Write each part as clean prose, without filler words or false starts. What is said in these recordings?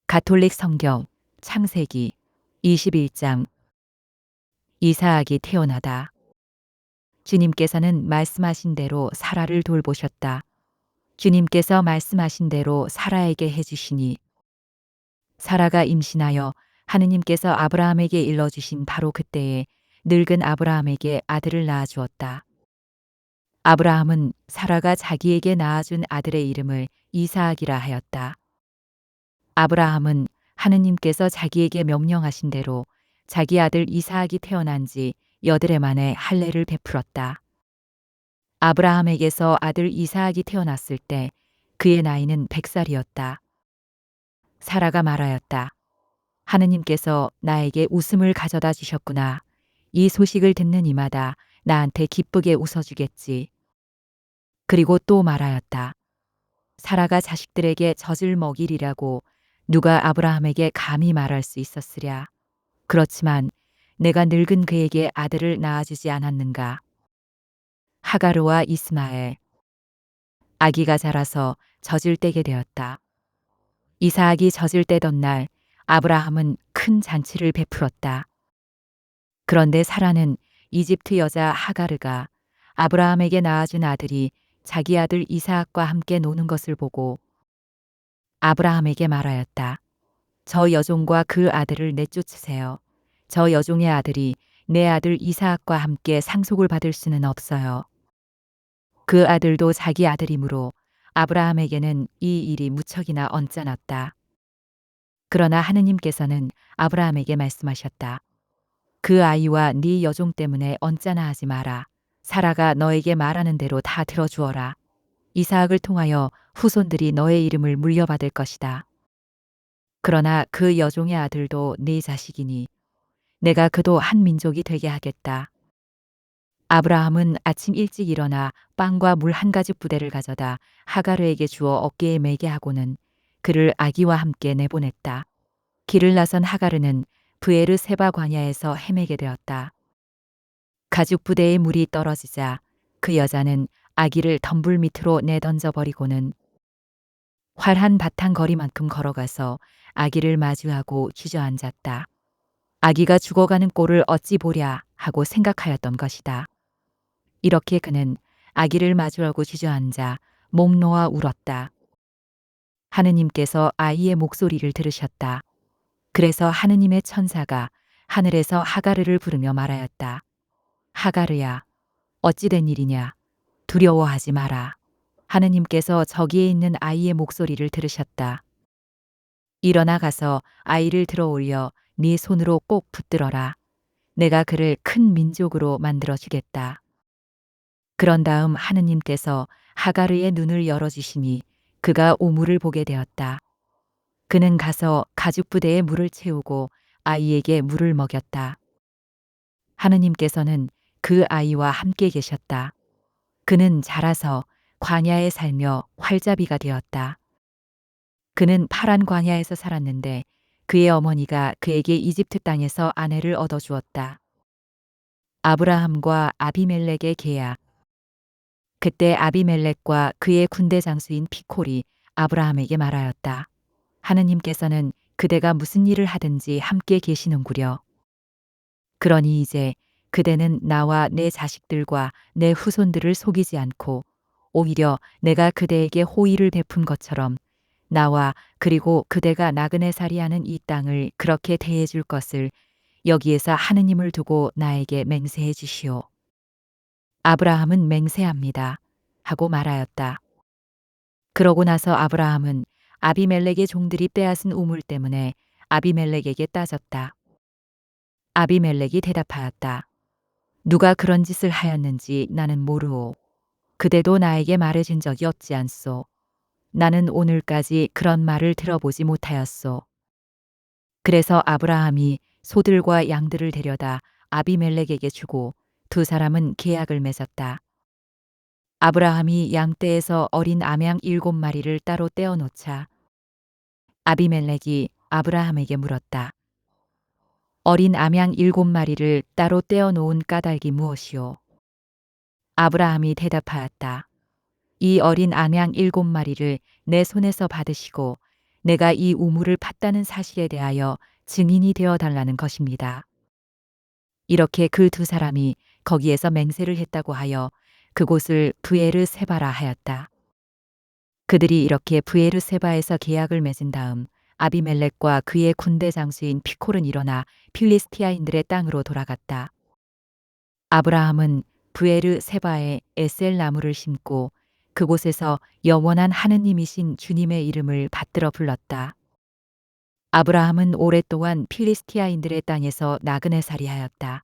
가톨릭 성경 창세기 21장. 이사악이 태어나다. 주님께서는 말씀하신 대로 사라를 돌보셨다. 주님께서 말씀하신 대로 사라에게 해주시니 사라가 임신하여 하느님께서 아브라함에게 일러주신 바로 그때에 늙은 아브라함에게 아들을 낳아주었다. 아브라함은 사라가 자기에게 낳아준 아들의 이름을 이사악이라 하였다. 아브라함은 하느님께서 자기에게 명령하신 대로 자기 아들 이사악이 태어난 지 8해 만에 할례를 베풀었다. 아브라함에게서 아들 이사악이 태어났을 때 그의 나이는 100살이었다. 사라가 말하였다. 하느님께서 나에게 웃음을 가져다 주셨구나. 이 소식을 듣는 이마다 나한테 기쁘게 웃어주겠지. 그리고 또 말하였다. 사라가 자식들에게 젖을 먹이리라고 누가 아브라함에게 감히 말할 수 있었으랴. 그렇지만 내가 늙은 그에게 아들을 낳아주지 않았는가. 하가르와 이스마엘. 아기가 자라서 젖을 떼게 되었다. 이사악이 젖을 떼던 날 아브라함은 큰 잔치를 베풀었다. 그런데 사라는 이집트 여자 하가르가 아브라함에게 낳아준 아들이 자기 아들 이사악과 함께 노는 것을 보고 아브라함에게 말하였다. 저 여종과 그 아들을 내쫓으세요. 저 여종의 아들이 내 아들 이사악과 함께 상속을 받을 수는 없어요. 그 아들도 자기 아들이므로 아브라함에게는 이 일이 무척이나 언짢았다. 그러나 하느님께서는 아브라함에게 말씀하셨다. 그 아이와 네 여종 때문에 언짢아하지 마라. 사라가 너에게 말하는 대로 다 들어주어라. 이사악을 통하여 후손들이 너의 이름을 물려받을 것이다. 그러나 그 여종의 아들도 네 자식이니 내가 그도 한 민족이 되게 하겠다. 아브라함은 아침 일찍 일어나 빵과 물 한 가죽 부대를 가져다 하가르에게 주어 어깨에 매게 하고는 그를 아기와 함께 내보냈다. 길을 나선 하가르는 브에르 세바 광야에서 헤매게 되었다. 가죽 부대에 물이 떨어지자 그 여자는 아기를 덤불 밑으로 내던져 버리고는 활한 바탕 거리만큼 걸어가서 아기를 마주하고 주저앉았다. 아기가 죽어가는 꼴을 어찌 보랴 하고 생각하였던 것이다. 이렇게 그는 아기를 마주하고 주저앉아 목 놓아 울었다. 하느님께서 아이의 목소리를 들으셨다. 그래서 하느님의 천사가 하늘에서 하가르를 부르며 말하였다. 하가르야, 어찌 된 일이냐? 두려워하지 마라. 하느님께서 저기에 있는 아이의 목소리를 들으셨다. 일어나 가서 아이를 들어 올려 네 손으로 꼭 붙들어라. 내가 그를 큰 민족으로 만들어 주겠다. 그런 다음 하느님께서 하가르의 눈을 열어주시니 그가 오물을 보게 되었다. 그는 가서 가죽 부대에 물을 채우고 아이에게 물을 먹였다. 하느님께서는 그 아이와 함께 계셨다. 그는 자라서 광야에 살며 활자비가 되었다. 그는 파란 광야에서 살았는데 그의 어머니가 그에게 이집트 땅에서 아내를 얻어주었다. 아브라함과 아비멜렉의 계약. 그때 아비멜렉과 그의 군대 장수인 피콜이 아브라함에게 말하였다. 하느님께서는 그대가 무슨 일을 하든지 함께 계시는구려. 그러니 이제 그대는 나와 내 자식들과 내 후손들을 속이지 않고 오히려 내가 그대에게 호의를 베푼 것처럼 나와 그리고 그대가 나그네 살이하는 이 땅을 그렇게 대해 줄 것을 여기에서 하느님을 두고 나에게 맹세해 주시오. 아브라함은 맹세합니다. 하고 말하였다. 그러고 나서 아브라함은 아비멜렉의 종들이 빼앗은 우물 때문에 아비멜렉에게 따졌다. 아비멜렉이 대답하였다. 누가 그런 짓을 하였는지 나는 모르오. 그대도 나에게 말해준 적이 없지 않소. 나는 오늘까지 그런 말을 들어보지 못하였소. 그래서 아브라함이 소들과 양들을 데려다 아비멜렉에게 주고 두 사람은 계약을 맺었다. 아브라함이 양떼에서 어린 암양 7마리를 따로 떼어 놓자 아비멜렉이 아브라함에게 물었다. 어린 암양 7마리를 따로 떼어 놓은 까닭이 무엇이오? 아브라함이 대답하였다. 이 어린 암양 7마리를 내 손에서 받으시고 내가 이 우물을 팠다는 사실에 대하여 증인이 되어 달라는 것입니다. 이렇게 그 두 사람이 거기에서 맹세를 했다고 하여 그곳을 브에르 세바라 하였다. 그들이 이렇게 브에르 세바에서 계약을 맺은 다음 아비멜렉과 그의 군대 장수인 피콜은 일어나 필리스티아인들의 땅으로 돌아갔다. 아브라함은 브에르 세바에 에셀 나무를 심고 그곳에서 영원한 하느님이신 주님의 이름을 받들어 불렀다. 아브라함은 오랫동안 필리스티아인들의 땅에서 나그네 살이하였다.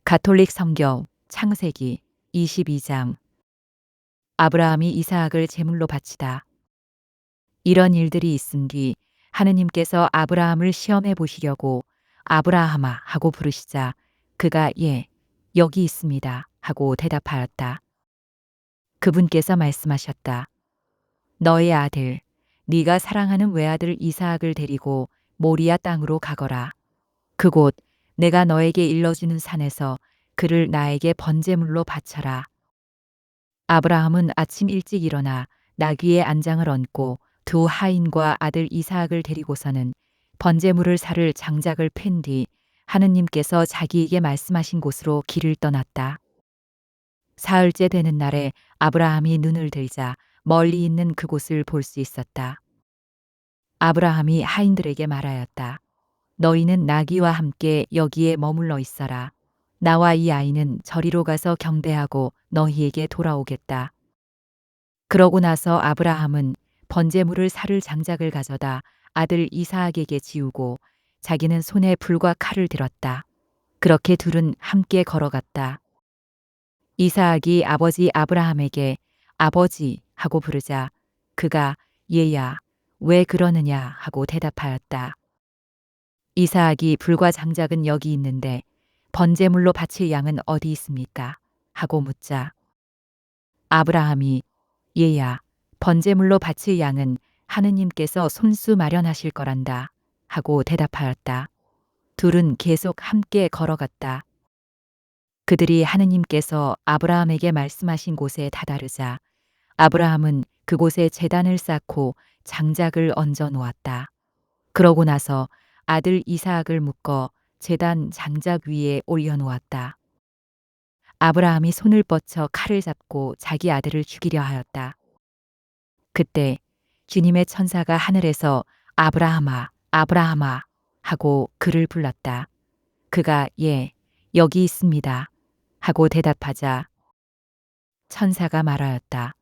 가톨릭 성경 창세기 22장. 아브라함이 이삭을 제물로 바치다. 이런 일들이 있은 뒤 하느님께서 아브라함을 시험해 보시려고 아브라함아 하고 부르시자 그가 예, 여기 있습니다 하고 대답하였다. 그분께서 말씀하셨다. 너의 아들, 네가 사랑하는 외아들 이삭을 데리고 모리아 땅으로 가거라. 그곳 내가 너에게 일러주는 산에서 그를 나에게 번제물로 바쳐라. 아브라함은 아침 일찍 일어나 나귀의 안장을 얹고 두 하인과 아들 이삭을 데리고서는 번제물을 살 장작을 팬 뒤 하느님께서 자기에게 말씀하신 곳으로 길을 떠났다. 사흘째 되는 날에 아브라함이 눈을 들자 멀리 있는 그곳을 볼 수 있었다. 아브라함이 하인들에게 말하였다. 너희는 나귀와 함께 여기에 머물러 있어라. 나와 이 아이는 저리로 가서 경배하고 너희에게 돌아오겠다. 그러고 나서 아브라함은 번제물을 살 장작을 가져다 아들 이삭에게 지우고 자기는 손에 불과 칼을 들었다. 그렇게 둘은 함께 걸어갔다. 이삭이 아버지 아브라함에게 아버지 하고 부르자 그가 얘야 왜 그러느냐 하고 대답하였다. 이삭이 불과 장작은 여기 있는데 번제물로 바칠 양은 어디 있습니까? 하고 묻자 아브라함이 얘야 번제물로 바칠 양은 하느님께서 손수 마련하실 거란다 하고 대답하였다. 둘은 계속 함께 걸어갔다. 그들이 하느님께서 아브라함에게 말씀하신 곳에 다다르자 아브라함은 그곳에 제단을 쌓고 장작을 얹어 놓았다. 그러고 나서 아들 이삭을 묶어 제단 장작 위에 올려놓았다. 아브라함이 손을 뻗쳐 칼을 잡고 자기 아들을 죽이려 하였다. 그때 주님의 천사가 하늘에서 아브라함아, 아브라함아 하고 그를 불렀다. 그가 예, 여기 있습니다 하고 대답하자 천사가 말하였다.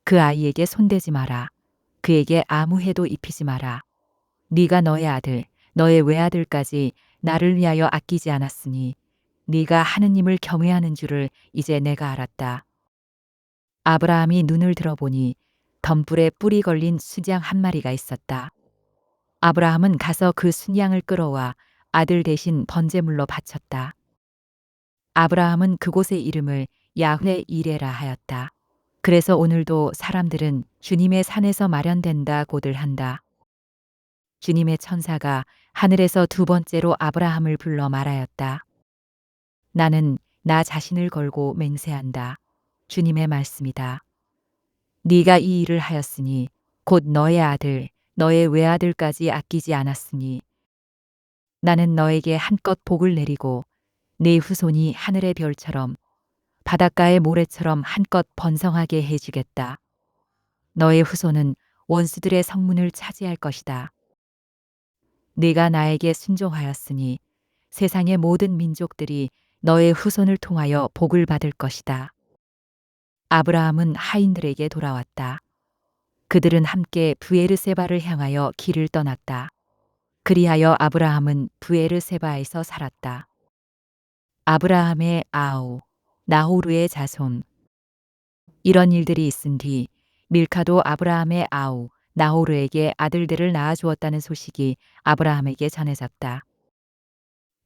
그 아이에게 손대지 마라. 그에게 아무 해도 입히지 마라. 네가 너의 아들, 너의 외아들까지 나를 위하여 아끼지 않았으니 네가 하느님을 경외하는 줄을 이제 내가 알았다. 아브라함이 눈을 들어보니 덤불에 뿔이 걸린 수장 한 마리가 있었다. 아브라함은 가서 그 순양을 끌어와 아들 대신 번제물로 바쳤다. 아브라함은 그곳의 이름을 야훼 이레라 하였다. 그래서 오늘도 사람들은 주님의 산에서 마련된다고들 한다. 주님의 천사가 하늘에서 두 번째로 아브라함을 불러 말하였다. 나는 나 자신을 걸고 맹세한다. 주님의 말씀이다. 네가 이 일을 하였으니 곧 너의 아들, 너의 외아들까지 아끼지 않았으니 나는 너에게 한껏 복을 내리고 네 후손이 하늘의 별처럼 바닷가의 모래처럼 한껏 번성하게 해주겠다. 너의 후손은 원수들의 성문을 차지할 것이다. 네가 나에게 순종하였으니 세상의 모든 민족들이 너의 후손을 통하여 복을 받을 것이다. 아브라함은 하인들에게 돌아왔다. 그들은 함께 브에르세바를 향하여 길을 떠났다. 그리하여 아브라함은 브에르세바에서 살았다. 아브라함의 아우, 나호루의 자손. 이런 일들이 있은 뒤 밀카도 아브라함의 아우, 나호루에게 아들들을 낳아주었다는 소식이 아브라함에게 전해졌다.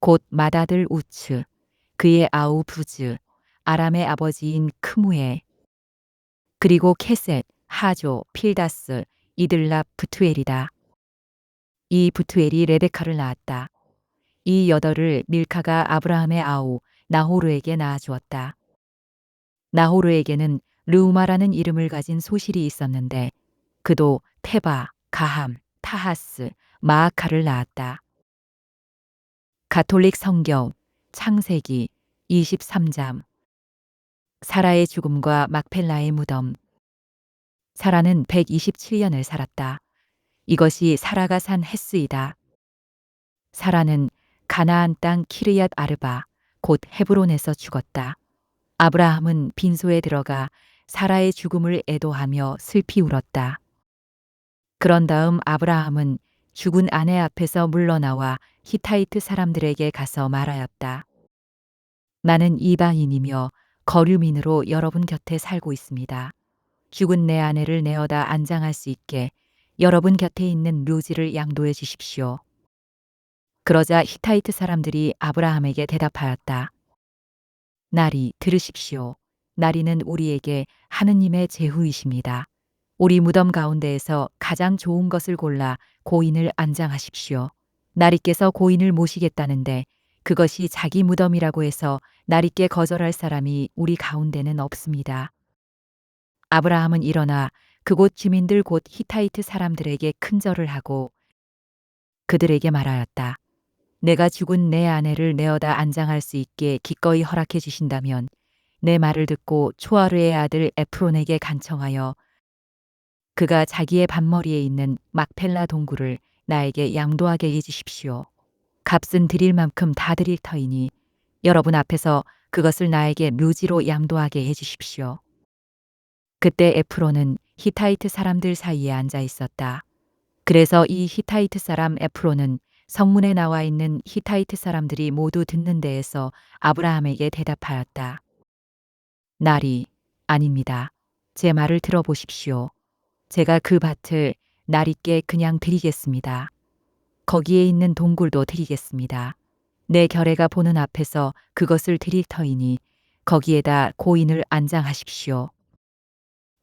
곧 맏아들 우츠, 그의 아우 부즈, 아람의 아버지인 크무에, 그리고 케셋, 하조, 필다스, 이들랍, 부투엘이다. 이 부투엘이 레베카를 낳았다. 이 여덟을 밀카가 아브라함의 아우 나호루에게 낳아주었다. 나호루에게는 르우마라는 이름을 가진 소실이 있었는데 그도 테바, 가함, 타하스, 마아카를 낳았다. 가톨릭 성경 창세기 23장. 사라의 죽음과 막펠라의 무덤. 사라는 127년을 살았다. 이것이 사라가 산 햇수이다. 사라는 가나안 땅 키르얏 아르바 곧 헤브론에서 죽었다. 아브라함은 빈소에 들어가 사라의 죽음을 애도하며 슬피 울었다. 그런 다음 아브라함은 죽은 아내 앞에서 물러나와 히타이트 사람들에게 가서 말하였다. 나는 이방인이며 거류민으로 여러분 곁에 살고 있습니다. 죽은 내 아내를 내어다 안장할 수 있게 여러분 곁에 있는 묘지를 양도해 주십시오. 그러자 히타이트 사람들이 아브라함에게 대답하였다. 나리 들으십시오. 나리는 우리에게 하느님의 제후이십니다. 우리 무덤 가운데에서 가장 좋은 것을 골라 고인을 안장하십시오. 나리께서 고인을 모시겠다는데 그것이 자기 무덤이라고 해서 나리께 거절할 사람이 우리 가운데는 없습니다. 아브라함은 일어나 그곳 주민들 곧 히타이트 사람들에게 큰절을 하고 그들에게 말하였다. 내가 죽은 내 아내를 내어다 안장할 수 있게 기꺼이 허락해 주신다면 내 말을 듣고 초아르의 아들 에프론에게 간청하여 그가 자기의 밭머리에 있는 막펠라 동굴을 나에게 양도하게 해주십시오. 값은 드릴 만큼 다 드릴 터이니 여러분 앞에서 그것을 나에게 묘지로 양도하게 해주십시오. 그때 에프론은 히타이트 사람들 사이에 앉아 있었다. 그래서 이 히타이트 사람 에프론은 성문에 나와 있는 히타이트 사람들이 모두 듣는 데에서 아브라함에게 대답하였다. 나리, 아닙니다. 제 말을 들어보십시오. 제가 그 밭을 나리께 그냥 드리겠습니다. 거기에 있는 동굴도 드리겠습니다. 내 결례가 보는 앞에서 그것을 드릴 터이니 거기에다 고인을 안장하십시오.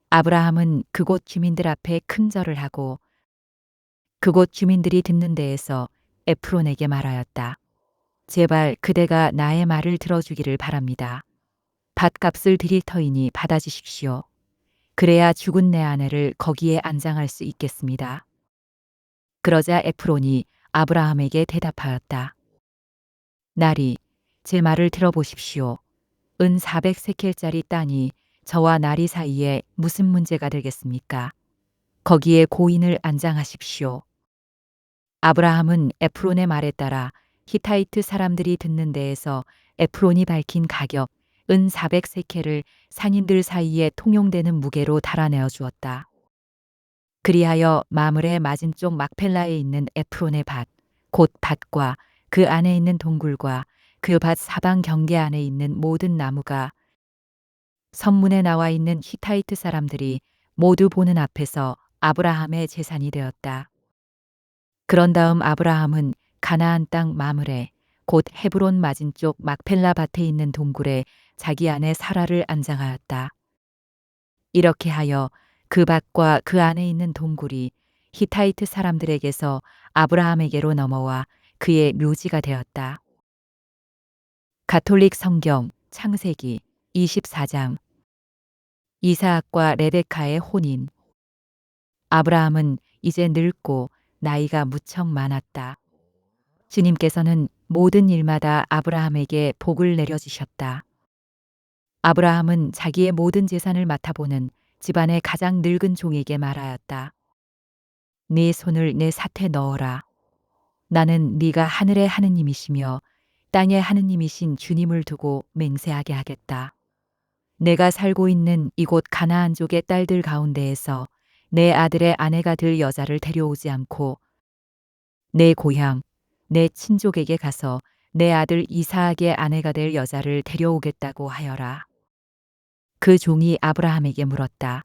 아브라함은 그곳 주민들 앞에 큰절을 하고 그곳 주민들이 듣는 데에서 에프론에게 말하였다. 제발 그대가 나의 말을 들어주기를 바랍니다. 밭값을 드릴 터이니 받아주십시오. 그래야 죽은 내 아내를 거기에 안장할 수 있겠습니다. 그러자 에프론이 아브라함에게 대답하였다. 나리, 제 말을 들어보십시오. 은 400세켈짜리 땅이 저와 나리 사이에 무슨 문제가 되겠습니까? 거기에 고인을 안장하십시오. 아브라함은 에프론의 말에 따라 히타이트 사람들이 듣는 데에서 에프론이 밝힌 가격 은 400세켈을 상인들 사이에 통용되는 무게로 달아내어 주었다. 그리하여 마물의 맞은쪽 막펠라에 있는 에프론의 밭, 곧 밭과 그 안에 있는 동굴과 그 밭 사방 경계 안에 있는 모든 나무가 성문에 나와 있는 히타이트 사람들이 모두 보는 앞에서 아브라함의 재산이 되었다. 그런 다음 아브라함은 가나안 땅 마므레 곧 헤브론 맞은쪽 막펠라 밭에 있는 동굴에 자기 아내 사라를 안장하였다. 이렇게 하여 그 밭과 그 안에 있는 동굴이 히타이트 사람들에게서 아브라함에게로 넘어와 그의 묘지가 되었다. 가톨릭 성경 창세기 24장. 이사학과 레베카의 혼인. 아브라함은 이제 늙고 나이가 무척 많았다. 주님께서는 모든 일마다 아브라함에게 복을 내려주셨다. 아브라함은 자기의 모든 재산을 맡아보는 집안의 가장 늙은 종에게 말하였다. 네 손을 내 삿에 넣어라. 나는 네가 하늘의 하느님이시며 땅의 하느님이신 주님을 두고 맹세하게 하겠다. 내가 살고 있는 이곳 가나안족의 딸들 가운데에서 내 아들의 아내가 될 여자를 데려오지 않고 내 고향, 내 친족에게 가서 내 아들 이사학의 아내가 될 여자를 데려오겠다고 하여라. 그 종이 아브라함에게 물었다.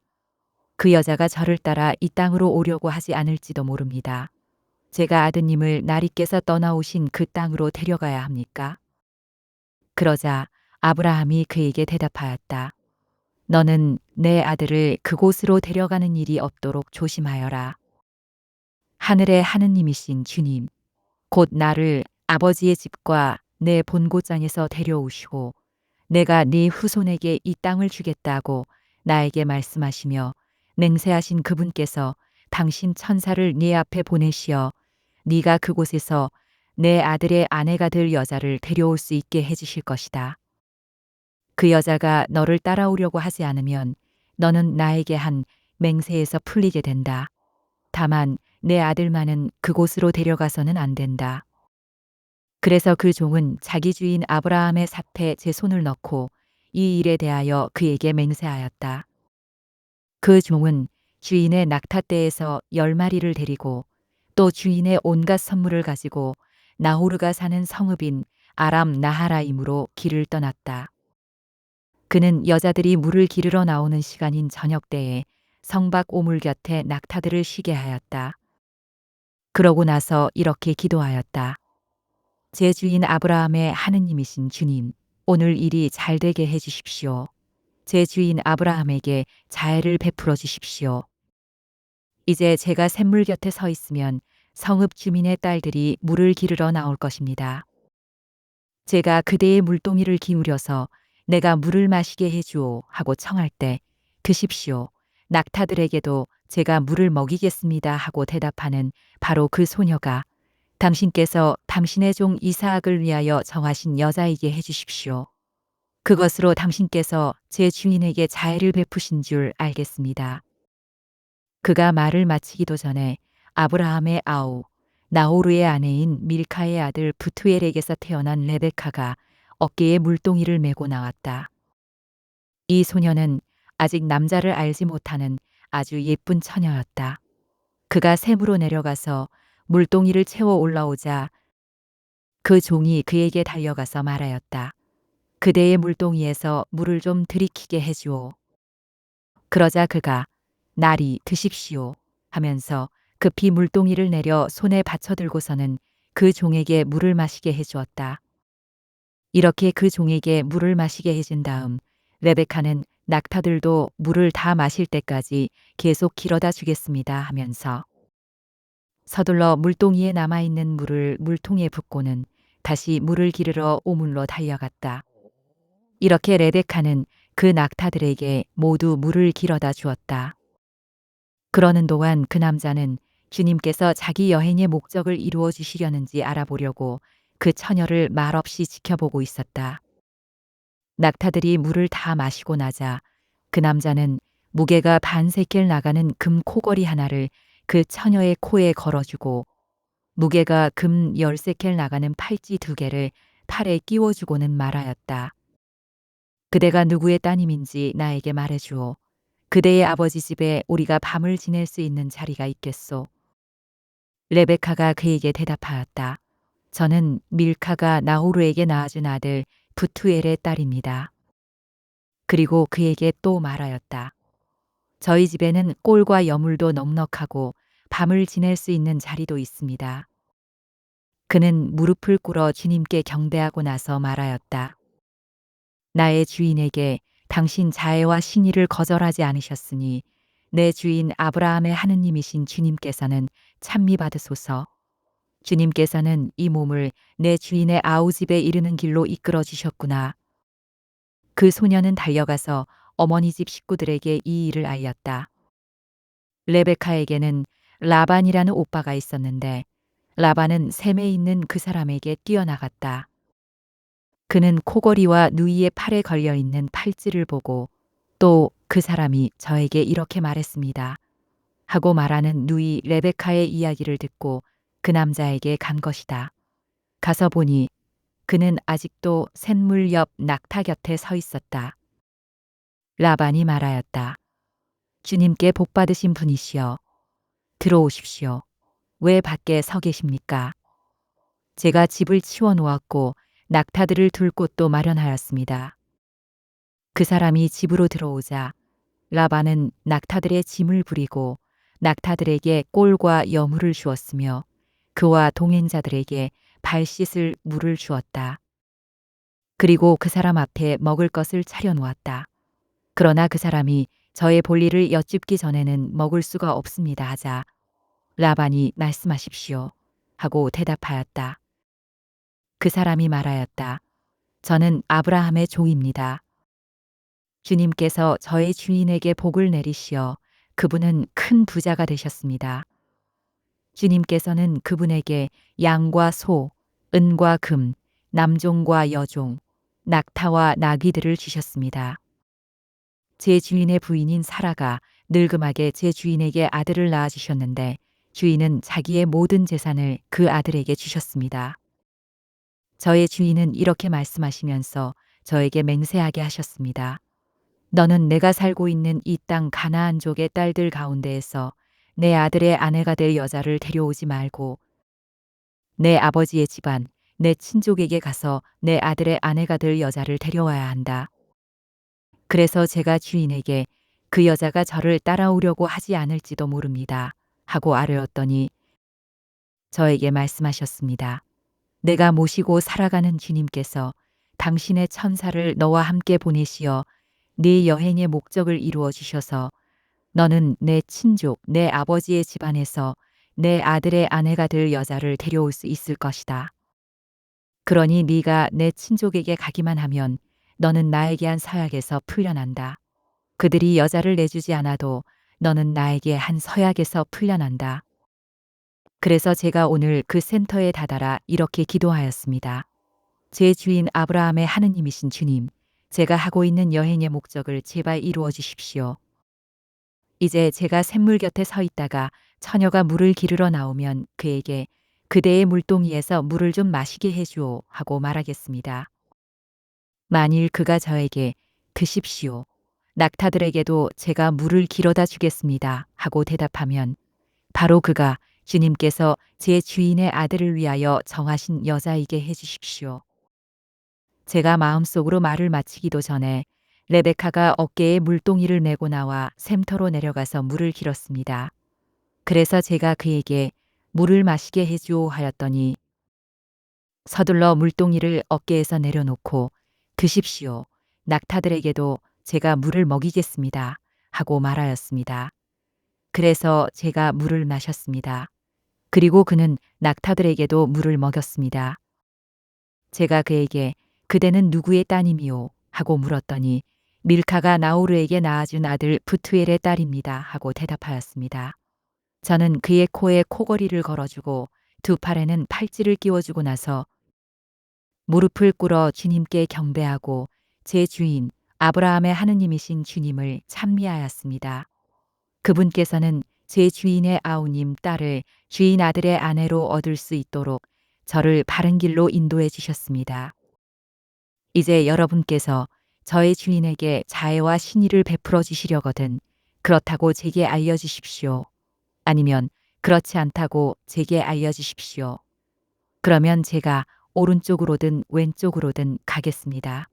그 여자가 저를 따라 이 땅으로 오려고 하지 않을지도 모릅니다. 제가 아드님을 나리께서 떠나오신 그 땅으로 데려가야 합니까? 그러자 아브라함이 그에게 대답하였다. 너는 내 아들을 그곳으로 데려가는 일이 없도록 조심하여라. 하늘의 하느님이신 주님, 곧 나를 아버지의 집과 내 본고장에서 데려오시고 내가 네 후손에게 이 땅을 주겠다고 나에게 말씀하시며 맹세하신 그분께서 당신 천사를 네 앞에 보내시어 네가 그곳에서 내 아들의 아내가 될 여자를 데려올 수 있게 해주실 것이다. 그 여자가 너를 따라오려고 하지 않으면 너는 나에게 한 맹세에서 풀리게 된다. 다만 내 아들만은 그곳으로 데려가서는 안 된다. 그래서 그 종은 자기 주인 아브라함의 삽에 제 손을 넣고 이 일에 대하여 그에게 맹세하였다. 그 종은 주인의 낙타떼에서 10마리를 데리고 또 주인의 온갖 선물을 가지고 나호르가 사는 성읍인 아람 나하라임으로 길을 떠났다. 그는 여자들이 물을 기르러 나오는 시간인 저녁 때에 성박 오물 곁에 낙타들을 쉬게 하였다. 그러고 나서 이렇게 기도하였다. 제 주인 아브라함의 하느님이신 주님, 오늘 일이 잘 되게 해 주십시오. 제 주인 아브라함에게 자애를 베풀어 주십시오. 이제 제가 샘물 곁에 서 있으면 성읍 주민의 딸들이 물을 기르러 나올 것입니다. 제가 그대의 물동이를 기울여서 내가 물을 마시게 해주오 하고 청할 때 드십시오. 낙타들에게도 제가 물을 먹이겠습니다 하고 대답하는 바로 그 소녀가 당신께서 당신의 종 이사학을 위하여 정하신 여자이게 해주십시오. 그것으로 당신께서 제 주인에게 자애를 베푸신 줄 알겠습니다. 그가 말을 마치기도 전에 아브라함의 아우 나호르의 아내인 밀카의 아들 부투엘에게서 태어난 레베카가 어깨에 물동이를 메고 나왔다. 이 소녀는 아직 남자를 알지 못하는 아주 예쁜 처녀였다. 그가 샘으로 내려가서 물동이를 채워 올라오자 그 종이 그에게 달려가서 말하였다. 그대의 물동이에서 물을 좀 들이키게 해주오. 그러자 그가 나리 드십시오 하면서 급히 물동이를 내려 손에 받쳐들고서는 그 종에게 물을 마시게 해주었다. 이렇게 그 종에게 물을 마시게 해준 다음 레베카는 낙타들도 물을 다 마실 때까지 계속 길어다 주겠습니다 하면서 서둘러 물동이에 남아있는 물을 물통에 붓고는 다시 물을 기르러 오물로 달려갔다. 이렇게 레베카는 그 낙타들에게 모두 물을 길어다 주었다. 그러는 동안 그 남자는 주님께서 자기 여행의 목적을 이루어 주시려는지 알아보려고 그 처녀를 말없이 지켜보고 있었다. 낙타들이 물을 다 마시고 나자 그 남자는 무게가 반 세겔 나가는 금 코걸이 하나를 그 처녀의 코에 걸어주고 무게가 금 10세켈 나가는 팔찌 2개를 팔에 끼워주고는 말하였다. 그대가 누구의 따님인지 나에게 말해주오. 그대의 아버지 집에 우리가 밤을 지낼 수 있는 자리가 있겠소. 레베카가 그에게 대답하였다. 저는 밀카가 나호르에게 낳아준 아들 부투엘의 딸입니다. 그리고 그에게 또 말하였다. 저희 집에는 꼴과 여물도 넉넉하고 밤을 지낼 수 있는 자리도 있습니다. 그는 무릎을 꿇어 주님께 경배하고 나서 말하였다. 나의 주인에게 당신 자애와 신의를 거절하지 않으셨으니 내 주인 아브라함의 하느님이신 주님께서는 찬미 받으소서. 주님께서는 이 몸을 내 주인의 아우 집에 이르는 길로 이끌어 주셨구나. 그 소녀는 달려가서 어머니 집 식구들에게 이 일을 알렸다. 레베카에게는 라반이라는 오빠가 있었는데 라반은 샘에 있는 그 사람에게 뛰어나갔다. 그는 코걸이와 누이의 팔에 걸려 있는 팔찌를 보고 또 그 사람이 저에게 이렇게 말했습니다. 하고 말하는 누이 레베카의 이야기를 듣고 그 남자에게 간 것이다. 가서 보니 그는 아직도 샘물 옆 낙타 곁에 서 있었다. 라반이 말하였다. 주님께 복 받으신 분이시여. 들어오십시오. 왜 밖에 서 계십니까? 제가 집을 치워 놓았고 낙타들을 둘 곳도 마련하였습니다. 그 사람이 집으로 들어오자 라반은 낙타들의 짐을 부리고 낙타들에게 꼴과 여물을 주었으며 그와 동행자들에게 발 씻을 물을 주었다. 그리고 그 사람 앞에 먹을 것을 차려 놓았다. 그러나 그 사람이 저의 볼일을 여쭙기 전에는 먹을 수가 없습니다 하자 라반이 말씀하십시오 하고 대답하였다. 그 사람이 말하였다. 저는 아브라함의 종입니다. 주님께서 저의 주인에게 복을 내리시어 그분은 큰 부자가 되셨습니다. 주님께서는 그분에게 양과 소, 은과 금, 남종과 여종, 낙타와 나귀들을 주셨습니다. 제 주인의 부인인 사라가 늙음하게 제 주인에게 아들을 낳아주셨는데 주인은 자기의 모든 재산을 그 아들에게 주셨습니다. 저의 주인은 이렇게 말씀하시면서 저에게 맹세하게 하셨습니다. 너는 내가 살고 있는 이 땅 가나안족의 딸들 가운데에서 내 아들의 아내가 될 여자를 데려오지 말고 내 아버지의 집안, 내 친족에게 가서 내 아들의 아내가 될 여자를 데려와야 한다. 그래서 제가 주인에게 그 여자가 저를 따라오려고 하지 않을지도 모릅니다. 하고 아뢰었더니 저에게 말씀하셨습니다. 내가 모시고 살아가는 주님께서 당신의 천사를 너와 함께 보내시어 네 여행의 목적을 이루어 주셔서 너는 내 친족, 내 아버지의 집안에서 내 아들의 아내가 될 여자를 데려올 수 있을 것이다. 그러니 네가 내 친족에게 가기만 하면 너는 나에게 한 서약에서 풀려난다. 그들이 여자를 내주지 않아도 너는 나에게 한 서약에서 풀려난다. 그래서 제가 오늘 그 센터에 다다라 이렇게 기도하였습니다. 제 주인 아브라함의 하느님이신 주님, 제가 하고 있는 여행의 목적을 제발 이루어 주십시오. 이제 제가 샘물 곁에 서 있다가 처녀가 물을 기르러 나오면 그에게 그대의 물동이에서 물을 좀 마시게 해주오 하고 말하겠습니다. 만일 그가 저에게 드십시오. 낙타들에게도 제가 물을 길어다 주겠습니다. 하고 대답하면 바로 그가 주님께서 제 주인의 아들을 위하여 정하신 여자이게 해주십시오. 제가 마음속으로 말을 마치기도 전에 레베카가 어깨에 물동이를 메고 나와 샘터로 내려가서 물을 길었습니다. 그래서 제가 그에게 물을 마시게 해주오 하였더니 서둘러 물동이를 어깨에서 내려놓고 드십시오. 낙타들에게도 제가 물을 먹이겠습니다. 하고 말하였습니다. 그래서 제가 물을 마셨습니다. 그리고 그는 낙타들에게도 물을 먹였습니다. 제가 그에게 그대는 누구의 따님이오? 하고 물었더니 밀카가 나오르에게 낳아준 아들 부투엘의 딸입니다. 하고 대답하였습니다. 저는 그의 코에 코걸이를 걸어주고 두 팔에는 팔찌를 끼워주고 나서 무릎을 꿇어 주님께 경배하고 제 주인 아브라함의 하느님이신 주님을 찬미하였습니다. 그분께서는 제 주인의 아우님 딸을 주인 아들의 아내로 얻을 수 있도록 저를 바른 길로 인도해 주셨습니다. 이제 여러분께서 저의 주인에게 자애와 신의를 베풀어 주시려거든 그렇다고 제게 알려주십시오. 아니면 그렇지 않다고 제게 알려주십시오. 그러면 제가 오른쪽으로든 왼쪽으로든 가겠습니다.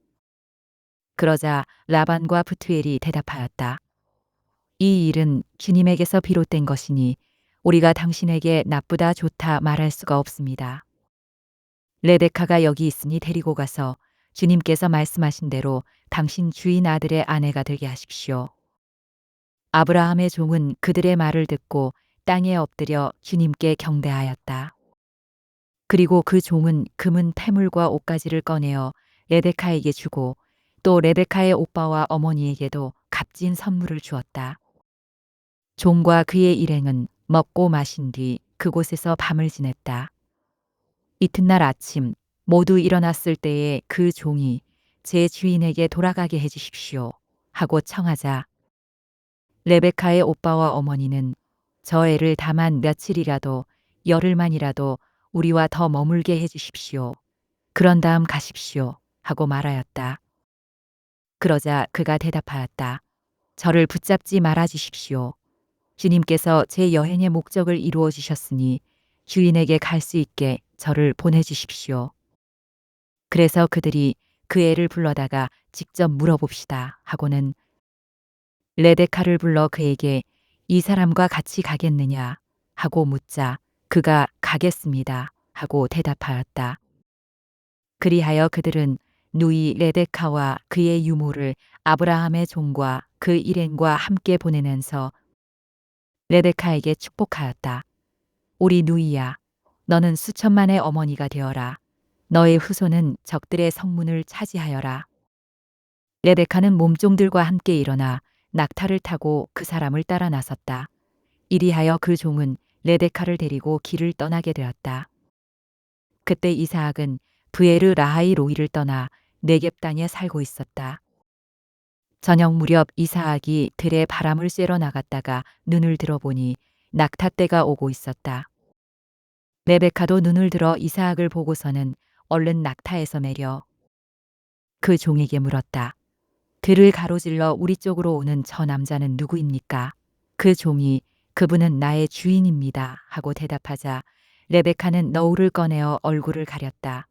그러자 라반과 부투엘이 대답하였다. 이 일은 주님에게서 비롯된 것이니 우리가 당신에게 나쁘다 좋다 말할 수가 없습니다. 레베카가 여기 있으니 데리고 가서 주님께서 말씀하신 대로 당신 주인 아들의 아내가 되게 하십시오. 아브라함의 종은 그들의 말을 듣고 땅에 엎드려 주님께 경배하였다. 그리고 그 종은 금은 패물과 옷가지를 꺼내어 레베카에게 주고 또 레베카의 오빠와 어머니에게도 값진 선물을 주었다. 종과 그의 일행은 먹고 마신 뒤 그곳에서 밤을 지냈다. 이튿날 아침 모두 일어났을 때에 그 종이 제 주인에게 돌아가게 해주십시오 하고 청하자 레베카의 오빠와 어머니는 저 애를 다만 며칠이라도 열흘만이라도 우리와 더 머물게 해주십시오. 그런 다음 가십시오 하고 말하였다. 그러자 그가 대답하였다. 저를 붙잡지 말아 주십시오. 주님께서 제 여행의 목적을 이루어 주셨으니 주인에게 갈 수 있게 저를 보내주십시오. 그래서 그들이 그 애를 불러다가 직접 물어봅시다 하고는 레베카를 불러 그에게 이 사람과 같이 가겠느냐 하고 묻자 그가 가겠습니다 하고 대답하였다. 그리하여 그들은 누이 레베카와 그의 유모를 아브라함의 종과 그 일행과 함께 보내면서 레베카에게 축복하였다. 우리 누이야, 너는 수천만의 어머니가 되어라. 너의 후손은 적들의 성문을 차지하여라. 레베카는 몸종들과 함께 일어나 낙타를 타고 그 사람을 따라 나섰다. 이리하여 그 종은 레베카를 데리고 길을 떠나게 되었다. 그때 이삭은 브에르 라하이 로이를 떠나 네겝 땅에 살고 있었다. 저녁 무렵 이삭이 들에 바람을 쐬러 나갔다가 눈을 들어보니 낙타떼가 오고 있었다. 레베카도 눈을 들어 이삭을 보고서는 얼른 낙타에서 내려 그 종에게 물었다. 들을 가로질러 우리 쪽으로 오는 저 남자는 누구입니까? 그 종이 그분은 나의 주인입니다 하고 대답하자 레베카는 너울을 꺼내어 얼굴을 가렸다.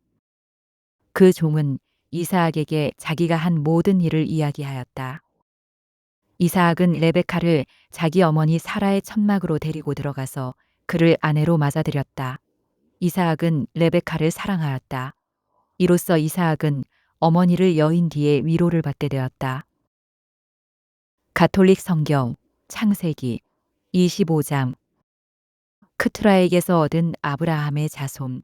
그 종은 이삭에게 자기가 한 모든 일을 이야기하였다. 이삭은 레베카를 자기 어머니 사라의 천막으로 데리고 들어가서 그를 아내로 맞아들였다. 이삭은 레베카를 사랑하였다. 이로써 이삭은 어머니를 여인 뒤에 위로를 받게 되었다. 가톨릭 성경 창세기 25장 크투라에게서 얻은 아브라함의 자손.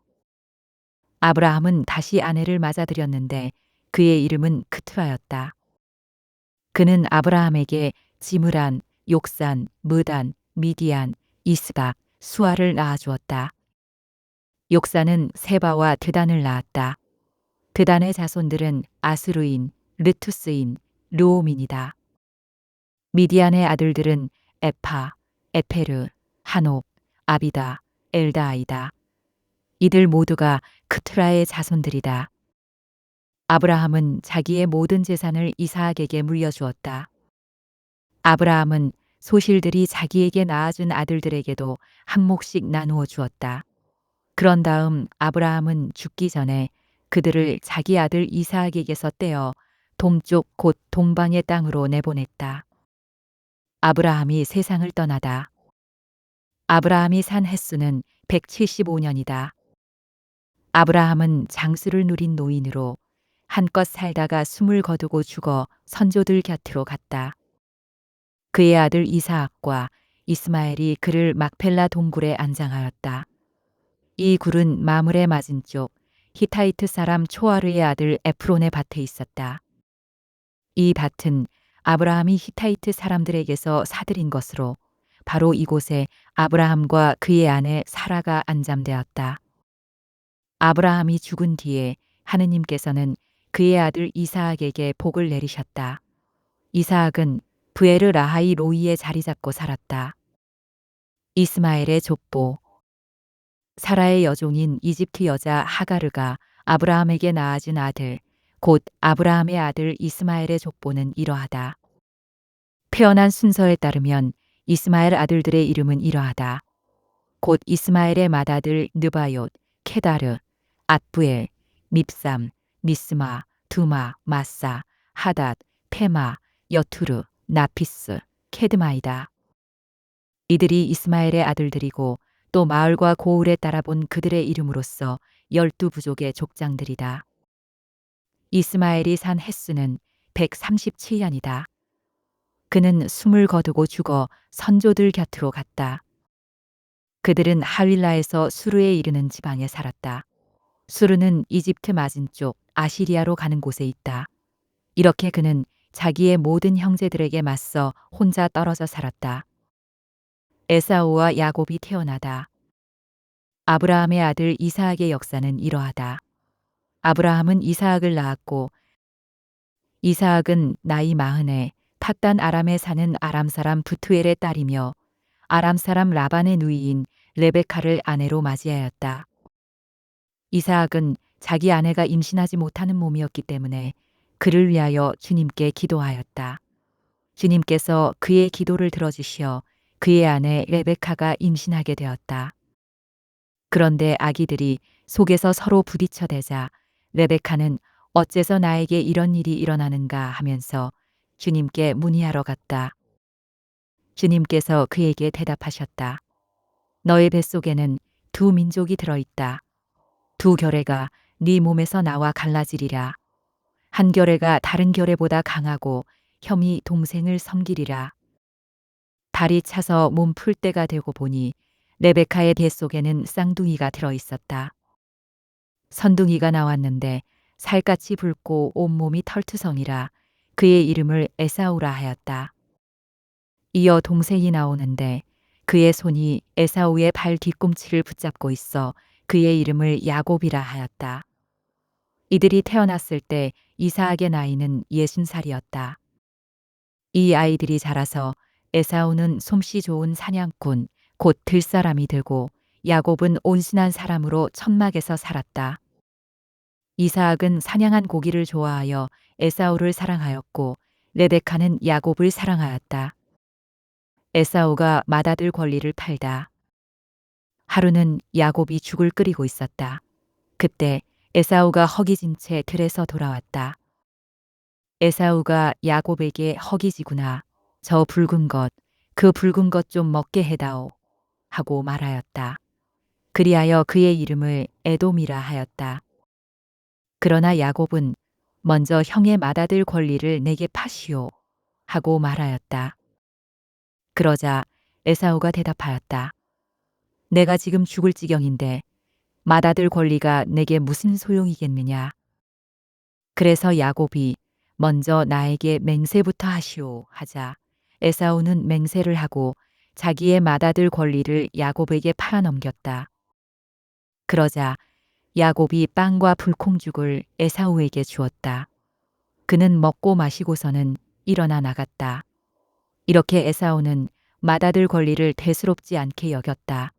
아브라함은 다시 아내를 맞아들였는데 그의 이름은 크투라였다. 그는 아브라함에게 지므란, 욕산, 무단, 미디안, 이스박, 수아를 낳아주었다. 욕산은 세바와 드단을 낳았다. 드단의 자손들은 아스루인, 르투스인, 르오민이다. 미디안의 아들들은 에파, 에페르, 한옥, 아비다, 엘다아이다. 이들 모두가 크투라의 자손들이다. 아브라함은 자기의 모든 재산을 이삭에게 물려주었다. 아브라함은 소실들이 자기에게 낳아준 아들들에게도 한 몫씩 나누어 주었다. 그런 다음 아브라함은 죽기 전에 그들을 자기 아들 이삭에게서 떼어 동쪽 곧 동방의 땅으로 내보냈다. 아브라함이 세상을 떠나다. 아브라함이 산 햇수는 175년이다. 아브라함은 장수를 누린 노인으로 한껏 살다가 숨을 거두고 죽어 선조들 곁으로 갔다. 그의 아들 이사학과 이스마엘이 그를 막펠라 동굴에 안장하였다. 이 굴은 마물의 맞은쪽 히타이트 사람 초아르의 아들 에프론의 밭에 있었다. 이 밭은 아브라함이 히타이트 사람들에게서 사들인 것으로 바로 이곳에 아브라함과 그의 아내 사라가 안잠되었다. 아브라함이 죽은 뒤에 하느님께서는 그의 아들 이사학에게 복을 내리셨다. 이사학은 브에르 라하이 로이에 자리 잡고 살았다. 이스마엘의 족보. 사라의 여종인 이집트 여자 하가르가 아브라함에게 낳아준 아들, 곧 아브라함의 아들 이스마엘의 족보는 이러하다. 태어난 순서에 따르면 이스마엘 아들들의 이름은 이러하다. 곧 이스마엘의 맏아들 느바옅, 케다르, 앗부엘, 밉삼, 미스마, 두마, 마사, 하닷, 페마, 여투르, 나피스, 케드마이다. 이들이 이스마엘의 아들들이고 또 마을과 고을에 따라 본 그들의 이름으로써 12부족의 족장들이다. 이스마엘이 산 햇수는 137년이다. 그는 숨을 거두고 죽어 선조들 곁으로 갔다. 그들은 하윌라에서 수르에 이르는 지방에 살았다. 수르는 이집트 맞은쪽 아시리아로 가는 곳에 있다. 이렇게 그는 자기의 모든 형제들에게 맞서 혼자 떨어져 살았다. 에사오와 야곱이 태어나다. 아브라함의 아들 이사학의 역사는 이러하다. 아브라함은 이사학을 낳았고 이사학은 나이 40에 팟단 아람에 사는 아람 사람 부투엘의 딸이며 아람 사람 라반의 누이인 레베카를 아내로 맞이하였다. 이사학은 자기 아내가 임신하지 못하는 몸이었기 때문에 그를 위하여 주님께 기도하였다. 주님께서 그의 기도를 들어주시어 그의 아내 레베카가 임신하게 되었다. 그런데 아기들이 속에서 서로 부딪혀대자 레베카는 어째서 나에게 이런 일이 일어나는가 하면서 주님께 문의하러 갔다. 주님께서 그에게 대답하셨다. 너의 뱃속에는 두 민족이 들어있다. 두 결애가 네 몸에서 나와 갈라지리라. 한 결애가 다른 결애보다 강하고 혐이 동생을 섬기리라. 달이 차서 몸 풀 때가 되고 보니 레베카의 뱃속에는 쌍둥이가 들어있었다. 선둥이가 나왔는데 살갗이 붉고 온몸이 털투성이라 그의 이름을 에사우라 하였다. 이어 동생이 나오는데 그의 손이 에사우의 발 뒤꿈치를 붙잡고 있어 그의 이름을 야곱이라 하였다. 이들이 태어났을 때 이삭의 나이는 60살이었다. 이 아이들이 자라서 에사우는 솜씨 좋은 사냥꾼, 곧 들사람이 되고 야곱은 온순한 사람으로 천막에서 살았다. 이삭은 사냥한 고기를 좋아하여 에사우를 사랑하였고 레베카는 야곱을 사랑하였다. 에사우가 맏아들 권리를 팔다. 하루는 야곱이 죽을 끓이고 있었다. 그때 에사우가 허기진 채 들에서 돌아왔다. 에사우가 야곱에게 허기지구나. 저 붉은 것, 그 붉은 것 좀 먹게 해다오. 하고 말하였다. 그리하여 그의 이름을 에돔이라 하였다. 그러나 야곱은 먼저 형의 맏아들 권리를 내게 파시오. 하고 말하였다. 그러자 에사우가 대답하였다. 내가 지금 죽을 지경인데 맏아들 권리가 내게 무슨 소용이겠느냐. 그래서 야곱이 먼저 나에게 맹세부터 하시오 하자 에사우는 맹세를 하고 자기의 맏아들 권리를 야곱에게 팔아넘겼다. 그러자 야곱이 빵과 불콩죽을 에사우에게 주었다. 그는 먹고 마시고서는 일어나 나갔다. 이렇게 에사우는 맏아들 권리를 대수롭지 않게 여겼다.